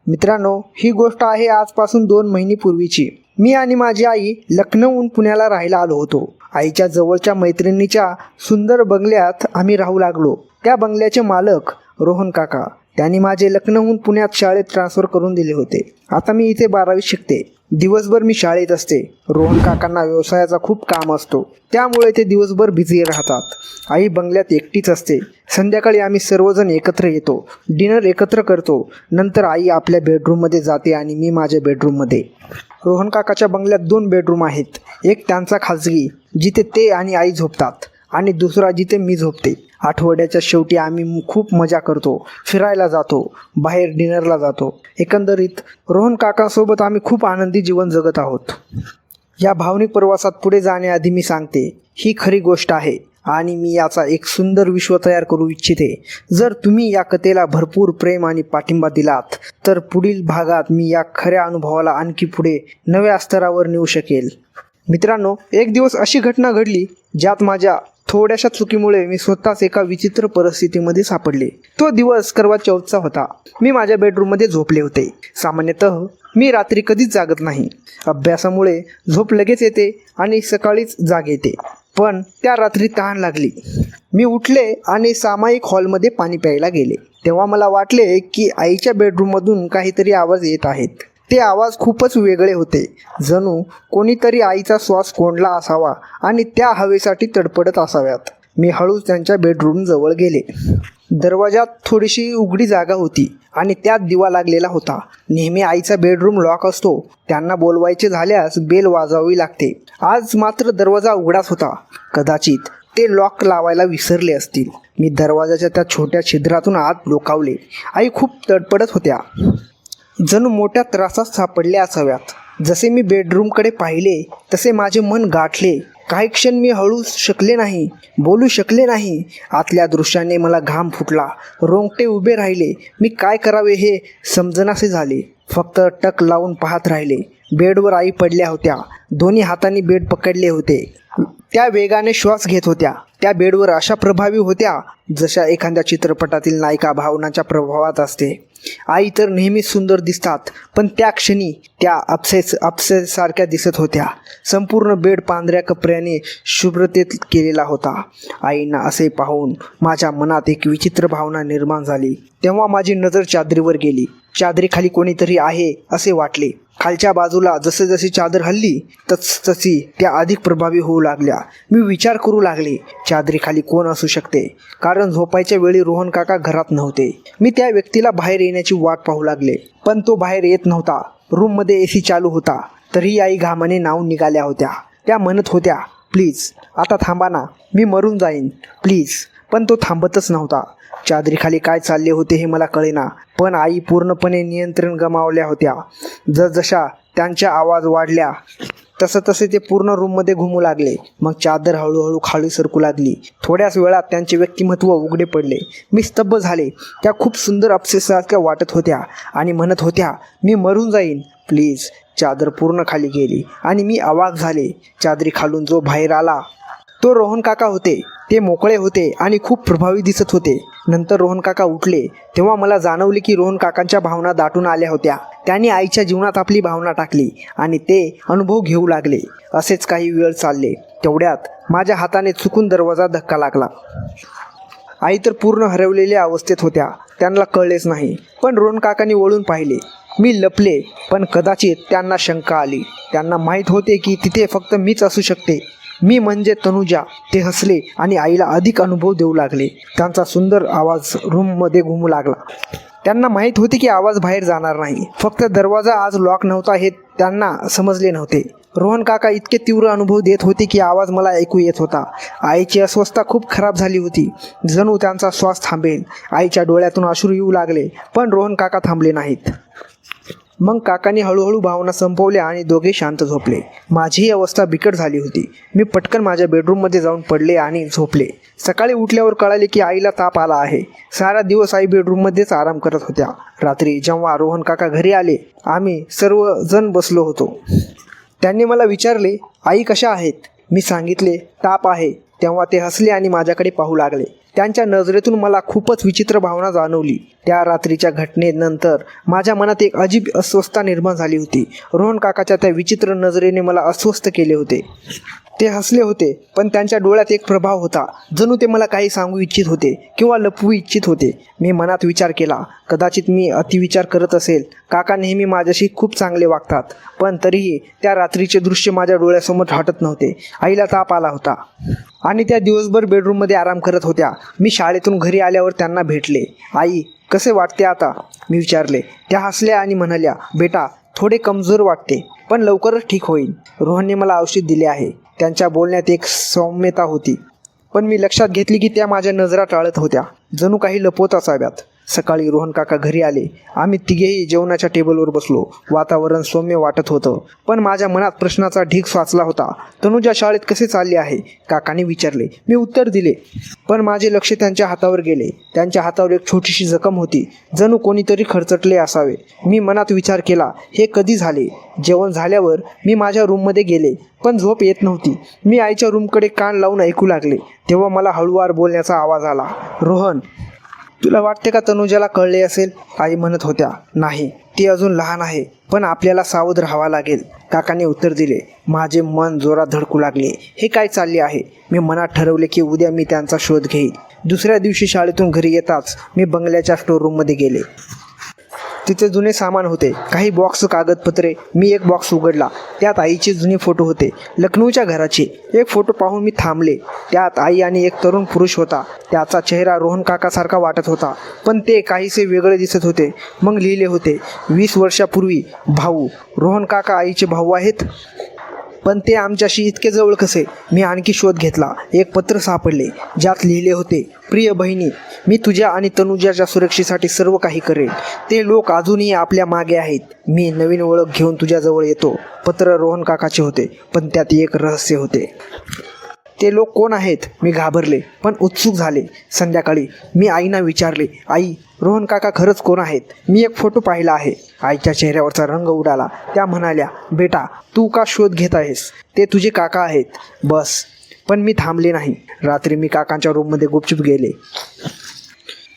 मित्रांनो, ही गोष्ट आहे आजपासून 2 महिन्यापूर्वीची. मी आणि माझी आई लखनौहून पुण्याला राहायला आलो होतो. आईच्या जवळच्या मैत्रिणीच्या सुंदर बंगल्यात आम्ही राहू लागलो. त्या बंगल्याचे मालक रोहन काका, त्यांनी माझे लखनौहून पुण्यात शाळेत ट्रान्सफर करून दिले होते. आता मी इथे 12वी शिकते. दिवसभर मी शाळेत असते. रोहन काकांना व्यवसायाचा खूप काम असतो, त्यामुळे ते दिवसभर बिझी राहतात. आई बंगल्यात एकटीच असते. संध्याकाळी आम्ही सर्वजण एकत्र येतो, डिनर एकत्र करतो. नंतर आई आपल्या बेडरूममध्ये जाते आणि मी माझ्या बेडरूममध्ये. रोहन काकाच्या बंगल्यात 2 बेडरूम आहेत. एक त्यांचा खाजगी, जिथे ते आणि आई झोपतात, आणि दुसरा जिथे मी झोपते. आठवड्याच्या शेवटी आम्ही खूप मजा करतो, फिरायला जातो, बाहेर डिनरला जातो. एकंदरीत रोहन काकांसोबत आम्ही खूप आनंदी जीवन जगत आहोत. या भावनिक प्रवासात पुढे जाण्याआधी मी सांगते, ही खरी गोष्ट आहे आणि मी याचा एक सुंदर विश्व तयार करू इच्छिते. जर तुम्ही या कथेला भरपूर प्रेम आणि पाठिंबा दिलात तर पुढील भागात मी या खऱ्या अनुभवाला आणखी पुढे नव्या स्तरावर नेऊ शकेल. मित्रांनो, एक दिवस अशी घटना घडली ज्यात माझ्या थोड्याशा चुकीमुळे मी स्वतःच एका विचित्र परिस्थितीमध्ये सापडले. तो दिवस करवा चौथचा होता. मी माझ्या बेडरूममध्ये झोपले होते. सामान्यतः मी रात्री कधीच जागत नाही. अभ्यासामुळे झोप लगेच येते आणि सकाळीच जाग येते. पण त्या रात्री तहान लागली. मी उठले आणि सामायिक हॉलमध्ये पाणी प्यायला गेले. तेव्हा मला वाटले की आईच्या बेडरूममधून काहीतरी आवाज येत आहेत. ते आवाज खूपच वेगळे होते. जणू कोणीतरी आईचा श्वास कोंडला असावा आणि त्या हवेसाठी तडपडत असाव्यात. मी हळूच त्यांच्या बेडरूम जवळ गेले. दरवाजात थोडीशी उघडी जागा होती आणि त्यात दिवा लागलेला होता. नेहमी आईचा बेडरूम लॉक असतो. त्यांना बोलवायचे झाल्यास बेल वाजवावी लागते. आज मात्र दरवाजा उघडाच होता. कदाचित ते लॉक लावायला विसरले असतील. मी दरवाजाच्या त्या छोट्या छिद्रातून आत डोकावले. आई खूप तडपडत होत्या, जणू मोठ्या त्रासात सापडल्या असाव्यात. जसे मी बेडरूमकडे पाहिले तसे माझे मन गाठले. काही क्षण मी हळू शकले नाही, बोलू शकले नाही. आतल्या दृश्याने मला घाम फुटला. रोंगटे उभे राहिले. मी काय करावे हे समजनासे झाले. फक्त टक लावून पाहत राहिले. बेडवर आई पडल्या होत्या. दोन्ही हातांनी बेड पकडले होते. त्या वेगाने श्वास घेत होत्या. त्या बेडवर अशा प्रभावी होत्या जशा एखाद्या चित्रपटातील नायिका भावनाच्या प्रभावात असते. आई तर नेहमी सुंदर दिसतात, पण त्या क्षणी त्या अप्सरेसारख्या दिसत होत्या. संपूर्ण बेड पांढऱ्या कपड्याने शुभ्रतेत केलेला होता. आईंना असे पाहून माझ्या मनात एक विचित्र भावना निर्माण झाली. तेव्हा माझी नजर चादरीवर गेली. चादरीखाली कोणीतरी आहे असे वाटले. खालच्या बाजूला जसे चादर हलली तशी त्या अधिक प्रभावी होऊ लागल्या. मी विचार करू लागले, चादरीखाली कोण असू शकते, कारण झोपायच्या वेळी रोहन काका घरात नव्हते. मी त्या व्यक्तीला बाहेर येण्याची वाट पाहू लागले, पण तो बाहेर येत नव्हता. रूममध्ये AC चालू होता, तरीही आई घामाने नाहून निघाल्या होत्या. त्या म्हणत होत्या, प्लीज आता थांबा ना, मी मरून जाईन प्लीज. पण तो थांबतच नव्हता. चादरीखाली काय चालले होते हे मला कळेना, पण आई पूर्णपणे नियंत्रण गमावल्या होत्या. जसजशा त्यांच्या आवाज वाढल्या तसे ते पूर्ण रूममध्ये घुमू लागले. मग चादर हळूहळू खाली सरकू लागली. थोड्याच वेळात त्यांचे व्यक्तिमत्व उघडे पडले. मी स्तब्ध झाले. त्या खूप सुंदर अप्सरेसारख्या वाटत होत्या आणि म्हणत होत्या, मी मरून जाईन प्लीज. चादर पूर्ण खाली गेली आणि मी अवाक झाले. चादरी खालून जो बाहेर आला तो रोहन काका होते. ते मोकळे होते आणि खूप प्रभावी दिसत होते. नंतर रोहन काका उठले. तेव्हा मला जाणवले की रोहन काकांच्या भावना दाटून आल्या होत्या. त्यांनी आईच्या जीवनात आपली भावना टाकली आणि ते अनुभव घेऊ लागले. असेच काही वेळ चालले. तेवढ्यात माझ्या हाताने चुकून दरवाजा धक्का लागला. आई तर पूर्ण हरवलेल्या अवस्थेत होत्या. त्यांना कळलेच नाही. पण रोहन काकांनी वळून पाहिले. मी लपले, पण कदाचित त्यांना शंका आली. त्यांना माहीत होते की तिथे फक्त मीच असू शकते. मी म्हणजे तनुजा. ते हसले आणि आईला अधिक अनुभव देऊ लागले. त्यांचा सुंदर आवाज रूममध्ये घुमू लागला. त्यांना माहीत होते की आवाज बाहेर जाणार नाही. फक्त दरवाजा आज लॉक नव्हता हे त्यांना समजले नव्हते. रोहन काका इतके तीव्र अनुभव देत होते की आवाज मला ऐकू येत होता. आईची अस्वस्थता खूप खराब झाली होती. जणू त्यांचा श्वास थांबेल. आईच्या डोळ्यातून अश्रू येऊ लागले, पण रोहन काका थांबले नाहीत. मग काकांनी हळूहळू भावना संपवल्या आणि दोघे शांत झोपले. माझीही अवस्था बिकट झाली होती. मी पटकन माझ्या बेडरूममध्ये जाऊन पडले आणि झोपले. सकाळी उठल्यावर कळाले की आईला ताप आला आहे. सारा दिवस आई बेडरूममध्येच आराम करत होत्या. रात्री जेव्हा रोहन काका घरी आले, आम्ही सर्वजण बसलो होतो. त्यांनी मला विचारले, आई कशा आहेत? मी सांगितले, ताप आहे. तेव्हा ते हसले आणि माझ्याकडे पाहू लागले. त्यांच्या नजरेतून मला खूपच विचित्र भावना जाणवली. त्या रात्रीच्या घटनेनंतर माझ्या मनात एक अजीब अस्वस्थता निर्माण झाली होती. रोहन काकाच्या त्या विचित्र नजरेने मला अस्वस्थ केले होते. ते हसले होते, पण त्यांच्या डोळ्यात एक प्रभाव होता, जणू ते मला काही सांगू इच्छित होते किंवा लपवू इच्छित होते. मी मनात विचार केला, कदाचित मी अतिविचार करत असेल. काका नेहमी माझ्याशी खूप चांगले वागतात, पण तरीही त्या रात्रीचे दृश्य माझ्या डोळ्यासमोर हटत नव्हते. आईला ताप आला होता आणि त्या दिवसभर बेडरूममध्ये आराम करत होत्या. मी शाळेतून घरी आल्यावर त्यांना भेटले. आई, कसे वाटते आता, मी विचारले. त्या हसल्या आणि म्हणाल्या, बेटा, थोडे कमजोर वाटते, पण लवकरच ठीक होईल. रोहनने मला औषध दिले आहे. त्यांच्या बोलण्यात एक सौम्यता होती, पण मी लक्षात घेतली की त्या माझ्या नजरा टाळत होत्या, जणू काही लपवत असाव्यात. सकाळी रोहन काका घरी आले. आम्ही तिघेही जेवणाच्या टेबलवर बसलो. वातावरण सौम्य वाटत होतं, पण माझ्या मनात प्रश्नाचा ढीग साचला होता. तनुजा शाळेत कसे चालले आहे, काकाने विचारले. मी उत्तर दिले, पण माझे लक्ष त्यांच्या हातावर गेले. त्यांच्या हातावर एक छोटीशी जखम होती, जणू कोणीतरी खरचटले असावे. मी मनात विचार केला, हे कधी झाले. जेवण झाल्यावर मी माझ्या रूममध्ये गेले, पण झोप येत नव्हती. मी आईच्या रूमकडे कान लावून ऐकू लागले. तेव्हा मला हळूवार बोलण्याचा आवाज आला. रोहन, तुला वाटते का तनुजाला कळले असेल, आई म्हणत होत्या. नाही, ती अजून लहान आहे, पण आपल्याला सावध राहावं लागेल, काकाने उत्तर दिले. माझे मन जोरात धडकू लागले. हे काय चालले आहे. मी मनात ठरवले की उद्या मी त्यांचा शोध घेईन. दुसऱ्या दिवशी शाळेतून घरी येताच मी बंगल्याच्या स्टोर रूममध्ये गेले. तिथे जुने सामान होते, काही बॉक्स, कागदपत्रे. मी एक बॉक्स उघडला. त्यात आईचे जुने फोटो होते, लखनौच्या घराचे. एक फोटो पाहून मी थांबले. त्यात आई आणि एक तरुण पुरुष होता. त्याचा चेहरा रोहन काकासारखा वाटत होता, पण ते काहीसे वेगळे दिसत होते. मग लिहिले होते, 20 वर्षापूर्वी भाऊ. रोहन काका आईचे भाऊ आहेत, पण ते आमच्याशी इतके जवळ कसे. मी आणखी शोध घेतला. एक पत्र सापडले, ज्यात लिहिले होते, प्रिय बहिणी, मी तुझ्या आणि तनुजाच्या सुरक्षेसाठी सर्व काही करेन. ते लोक अजूनही आपल्या मागे आहेत. मी नवीन ओळख घेऊन तुझ्याजवळ येतो. पत्र रोहन काकाचे होते, पण त्यात एक रहस्य होते. ते लोक कोण आहेत, मी घाबरले, पण उत्सुक झाले. संध्याकाळी मी आईना विचारले, आई, रोहन काका खरंच कोण आहेत. मी एक फोटो पाहिला आहे. आईच्या चेहऱ्यावरचा रंग उडाला. त्या म्हणाल्या, बेटा, तू का शोध घेत आहेस, ते तुझे काका आहेत. बस. पण मी थांबले नाही. रात्री मी काकांच्या रूममध्ये गुपचूप गेले.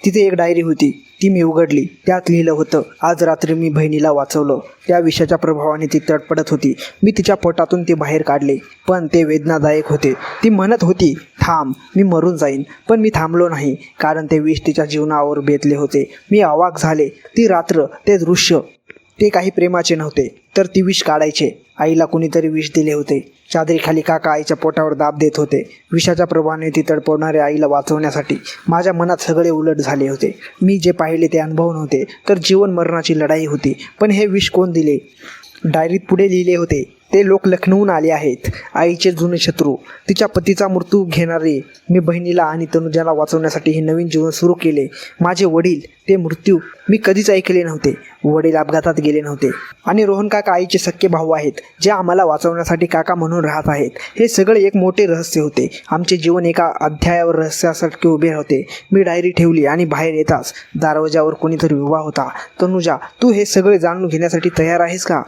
तिथे एक डायरी होती, ती मी उघडली. त्यात लिहिलं होतं, आज रात्री मी बहिणीला वाचवलं. त्या विषयाच्या प्रभावाने ती तडफडत होती. मी तिच्या पोटातून ते बाहेर काढले, पण ते वेदनादायक होते. ती म्हणत होती, थांब, मी मरून जाईन. पण मी थांबलो नाही, कारण ते विष तिच्या जीवनावर बेतले होते. मी अवाक झाले. ती रात्र, ते दृश्य, ते काही प्रेमाचे नव्हते, तर ती विष काढायचे. आईला कुणीतरी विष दिले होते. चादरीखाली काका आईच्या पोटावर दाब देत होते. विषाच्या प्रभावाने ती तडपवणाऱ्या आईला वाचवण्यासाठी. माझ्या मनात सगळे उलट झाले होते. मी जे पाहिले ते अनुभव नव्हते, तर जीवन मरणाची लढाई होती. पण हे विष कोण दिले. डायरीत पुढे लिहिले होते, ते लोक लखनौहून आले आहेत. आईचे जुने शत्रू, तिच्या पतीचा मृत्यू घेणारे. मी बहिणीला आणि तनुजाला वाचवण्यासाठी हे नवीन जीवन सुरू केले. माझे वडील, ते मृत्यू मी कधीच ऐकले नव्हते. वडील अपघातात गेले नव्हते. आणि रोहन काका आईचे सख्खे भाऊ आहेत, जे आम्हाला वाचवण्यासाठी काका म्हणून राहत आहेत. हे सगळे एक मोठे रहस्य होते. आमचे जीवन एका अध्यायावर रहस्यासारखे उभे होते. मी डायरी ठेवली आणि बाहेर येताच दरवाजावर कोणीतरी उभा होता. तनुजा, तू हे सगळे जाणून घेण्यासाठी तयार आहेस का,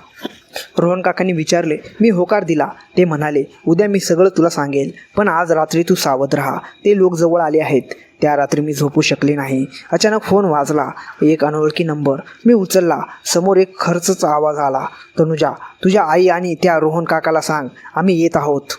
रोहन काकांनी विचारले. मी होकार दिला. ते म्हणाले, उद्या मी सगळं तुला सांगेल, पण आज रात्री तू सावध राहा. ते लोक जवळ आले आहेत. त्या रात्री मी झोपू शकले नाही. अचानक फोन वाजला. एक अनोळखी नंबर. मी उचलला. समोर एक खर्चचा आवाज आला. तनुजा, तुझ्या आई आणि त्या रोहन काकाला सांग, आम्ही येत आहोत.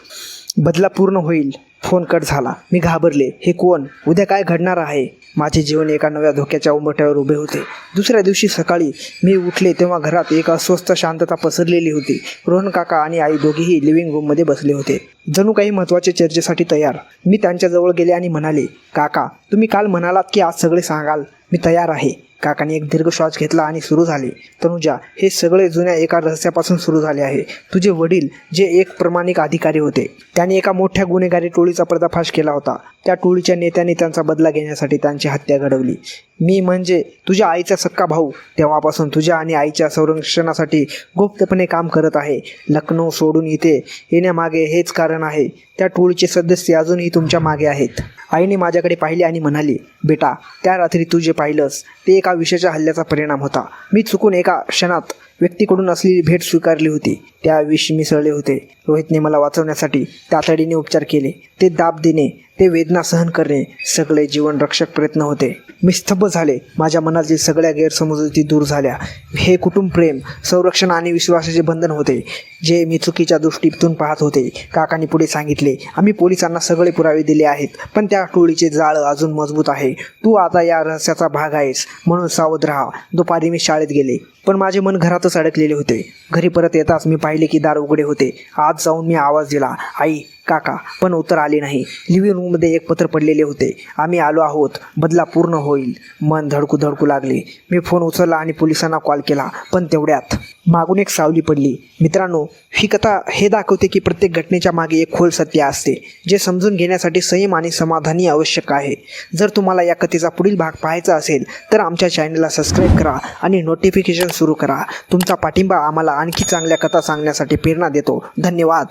बदला पूर्ण होईल. फोन कट झाला. मी घाबरले. हे कोण, उद्या काय घडणार आहे. माझे जीवन एका नव्या धोक्याच्या उंबरठ्यावर उभे होते. दुसऱ्या दिवशी सकाळी मी उठले तेव्हा घरात एक अस्वस्थ शांतता पसरलेली होती. रोहन काका आणि आई दोघेही लिव्हिंग रूममध्ये बसले होते, जणू काही महत्त्वाच्या चर्चेसाठी तयार. मी त्यांच्याजवळ गेले आणि म्हणाले, काका, तुम्ही काल म्हणालात की आज सगळे सांगाल. मी तयार आहे. काकाने एक दीर्घ श्वास घेतला आणि सुरू झाले. तनुजा, हे सगळे जुन्या एका रहस्यापासून सुरू झाले आहे. तुझे वडील, जे एक प्रामाणिक अधिकारी होते, त्यांनी एका मोठ्या गुन्हेगारी टोळीचा पर्दाफाश केला होता. त्या टोळीच्या नेत्यांनी त्यांचा बदला घेण्यासाठी त्यांची हत्या घडवली. मी म्हणजे तुझ्या आईचा सक्का भाऊ तेव्हापासून तुझ्या आणि आईच्या संरक्षणासाठी गुप्तपणे काम करत आहे. लखनौ सोडून इथे येण्यामागे हेच कारण आहे. त्या टोळीचे सदस्य अजूनही तुमच्या मागे आहेत. आईने माझ्याकडे पाहिले आणि म्हणाली, बेटा, त्या रात्री तू जे पाहिलंस ते एका विषाच्या हल्ल्याचा परिणाम होता. मी चुकून एका क्षणात व्यक्तीकडून असलेली भेट स्वीकारली होती. त्या विष मिसळले होते. रोहितने मला वाचवण्यासाठी तातडीने उपचार केले. ते दाब देणे, ते वेदना सहन करणे सगळे जीवनरक्षक प्रयत्न होते. मी स्तब्ध झाले. माझ्या मनातील सगळ्या गैरसमजुती दूर झाल्या. हे कुटुंब प्रेम, संरक्षण आणि विश्वासाचे बंधन होते, जे मी चुकीच्या दृष्टीतून पाहत होते. काकांनी पुढे सांगितले, आम्ही पोलिसांना सगळे पुरावे दिले आहेत, पण त्या टोळीचे जाळं अजून मजबूत आहे. तू आता या रहस्याचा भाग आहेस, म्हणून सावध राहा. दुपारी मी शाळेत गेले, पण माझे मन घरातच अडकलेले होते. घरी परत येताच मी पाहिले की दार उघडे होते. आत जाऊन मी आवाज दिला, आई, काका, पण उत्तर आले नाही. लिव्हिंग रूममध्ये एक पत्र पडलेले होते, आम्ही आलो आहोत, बदला पूर्ण होईल. मन धडकू लागले. मी फोन उचलला आणि पोलिसांना कॉल केला, पण तेवढ्यात मागून एक सावली पडली. मित्रांनो, ही कथा हे दाखवते की प्रत्येक घटनेच्या मागे एक खोल सत्य असते, जे समजून घेण्यासाठी संयम आणि समाधानी आवश्यक आहे. जर तुम्हाला या कथेचा पुढील भाग पाहायचा असेल तर आमच्या चॅनलला सबस्क्राईब करा आणि नोटिफिकेशन सुरू करा. तुमचा पाठिंबा आम्हाला आणखी चांगल्या कथा सांगण्यासाठी प्रेरणा देतो. धन्यवाद.